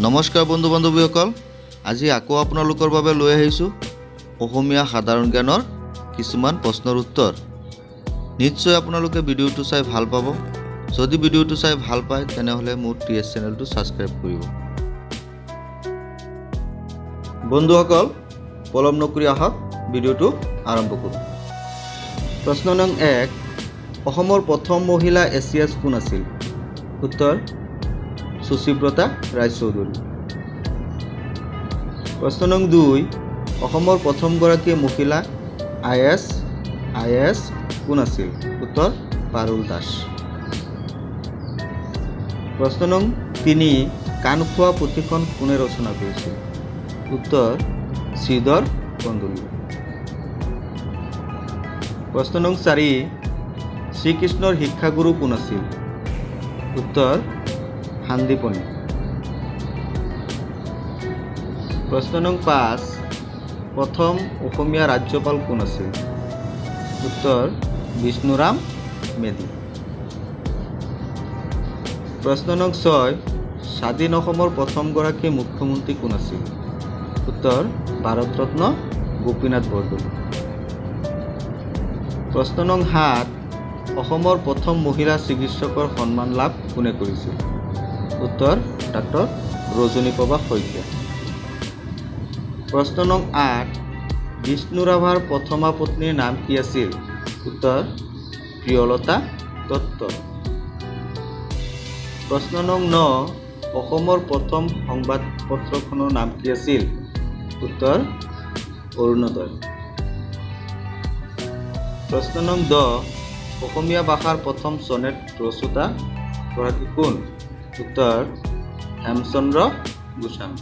নমস্কাৰ বন্ধু বান্ধৱীসকল, আজি আকৌ আপোনালোকৰ বাবে লৈ আহিছোঁ অসমীয়া সাধাৰণ জ্ঞানৰ কিছুমান প্ৰশ্নৰ উত্তৰ। নিশ্চয় আপোনালোকে ভিডিঅ'টো চাই ভাল পাব। যদি ভিডিঅ'টো চাই ভাল পায় তেনেহ'লে মোৰ TS চেনেলটো ছাবস্ক্ৰাইব কৰিব। বন্ধুসকল, পলম নকৰি আহক ভিডিঅ'টো আৰম্ভ কৰোঁ। প্ৰশ্ন নং 1, অসমৰ প্ৰথম মহিলা এছিয়াছ কোন আছিল? উত্তৰ সুচিব্ৰতা ৰায়চৌধুৰী। প্ৰশ্ন নং 2, অসমৰ প্ৰথমগৰাকী মহিলা IAS কোন আছিল? উত্তৰ পাৰুল দাস। প্ৰশ্ন নং 3, কাণখোৱা পুথিখন কোনে ৰচনা কৰিছিল? উত্তৰ শ্ৰীধৰ কন্দলী। প্ৰশ্ন নং 4, শ্ৰীকৃষ্ণৰ শিক্ষাগুৰু কোন আছিল? উত্তৰ শান্তিপনী। প্ৰশ্ন নং 5, প্ৰথম অসমীয়া ৰাজ্যপাল কোন আছিল? উত্তৰ বিষ্ণুৰাম মেধি। প্ৰশ্ন নং 6, স্বাধীন অসমৰ প্ৰথমগৰাকী মুখ্যমন্ত্ৰী কোন আছিল? উত্তৰ ভাৰতৰত্ন গোপীনাথ বৰদলৈ। প্ৰশ্ন নং 7, অসমৰ প্ৰথম মহিলা চিকিৎসকৰ সন্মান লাভ কোনে কৰিছিল? উত্তৰ ডাক্তৰ ৰজনীপ্ৰভা শইকীয়া। প্ৰশ্ন নং 8, বিষ্ণু ৰাভাৰ প্ৰথমা পত্নীৰ নাম কি আছিল? উত্তৰ প্ৰিয়লতা দত্ত। প্ৰশ্ন নং 9, অসমৰ প্ৰথম সংবাদপত্ৰখনৰ নাম কি আছিল? উত্তৰ অৰুণোদয়। প্ৰশ্ন নং 10, অসমীয়া ভাষাৰ প্ৰথম চনেট ৰচয়িতা গৰাকী কোন? উত্তৰ হেমচন্দ্ৰ গোস্বামী।